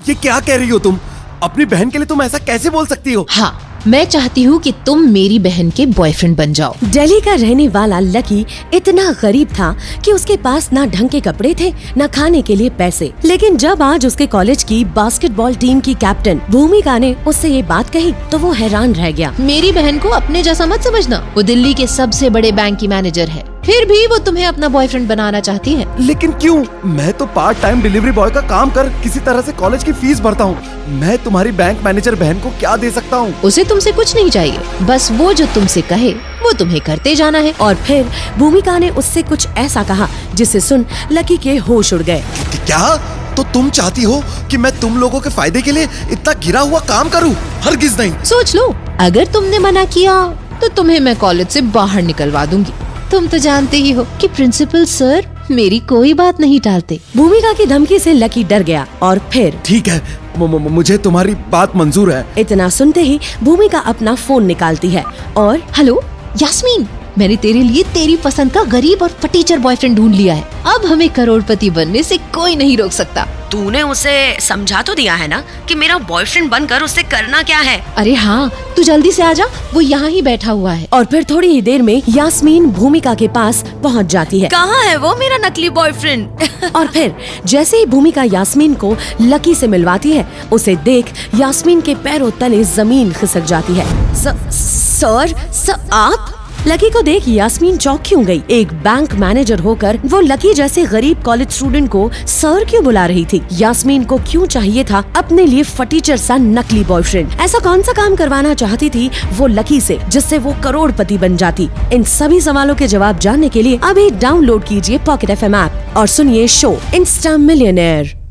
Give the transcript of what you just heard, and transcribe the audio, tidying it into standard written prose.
ये क्या कह रही हो तुम? अपनी बहन के लिए तुम ऐसा कैसे बोल सकती हो? हाँ, मैं चाहती हूँ कि तुम मेरी बहन के बॉयफ्रेंड बन जाओ। दिल्ली का रहने वाला लकी इतना गरीब था कि उसके पास ना ढंग के कपड़े थे, ना खाने के लिए पैसे। लेकिन जब आज उसके कॉलेज की बास्केटबॉल टीम की कैप्टन भूमिका ने उससे ये बात कही तो वो हैरान रह गया। मेरी बहन को अपने जैसा मत समझना। वो दिल्ली के सबसे बड़े बैंक की मैनेजर है, फिर भी वो तुम्हें अपना बॉयफ्रेंड बनाना चाहती है। लेकिन क्यों? मैं तो पार्ट टाइम डिलीवरी बॉय का काम कर किसी तरह से कॉलेज की फीस भरता हूँ। मैं तुम्हारी बैंक मैनेजर बहन को क्या दे सकता हूँ? उसे तुमसे कुछ नहीं चाहिए, बस वो जो तुमसे कहे वो तुम्हें करते जाना है। और फिर भूमिका ने उससे कुछ ऐसा कहा जिसे सुन लकी के होश उड़ गए। क्या? तो तुम चाहती हो कि मैं तुम लोगों के फायदे के लिए इतना गिरा हुआ काम करूँ? हरगिज नहीं। सोच लो, अगर तुमने मना किया तो तुम्हें मैं कॉलेज से बाहर निकलवा दूंगी। तुम तो जानते ही हो कि प्रिंसिपल सर मेरी कोई बात नहीं टालते। भूमिका की धमकी से लकी डर गया और फिर ठीक है, मुझे तुम्हारी बात मंजूर है। इतना सुनते ही भूमिका अपना फोन निकालती है और हेलो यास्मीन, मैंने तेरे लिए तेरी पसंद का गरीब और फटीचर बॉयफ्रेंड ढूंढ लिया है। अब हमें करोड़पति बनने से कोई नहीं रोक सकता। तूने उसे समझा तो दिया है ना कि मेरा बॉयफ्रेंड बनकर उससे करना क्या है? अरे हाँ, तू जल्दी से आजा, वो यहाँ ही बैठा हुआ है। और फिर थोड़ी ही देर में यास्मीन भूमिका के पास पहुँच जाती है। कहाँ है वो मेरा नकली बॉयफ्रेंड? और फिर जैसे ही भूमिका यास्मीन को लकी से मिलवाती है, उसे देख यास्मीन के पैरों तले जमीन खिसक जाती है। सर आप? लकी को देख यास्मीन चौंक क्यों गई? एक बैंक मैनेजर होकर वो लकी जैसे गरीब कॉलेज स्टूडेंट को सर क्यों बुला रही थी? यास्मीन को क्यों चाहिए था अपने लिए फटीचर सा नकली बॉयफ्रेंड? ऐसा कौन सा काम करवाना चाहती थी वो लकी से जिससे वो करोड़पति बन जाती? इन सभी सवालों के जवाब जानने के लिए अभी डाउनलोड कीजिए पॉकेट FM ऐप और सुनिए शो इंस्टा मिलियनेयर।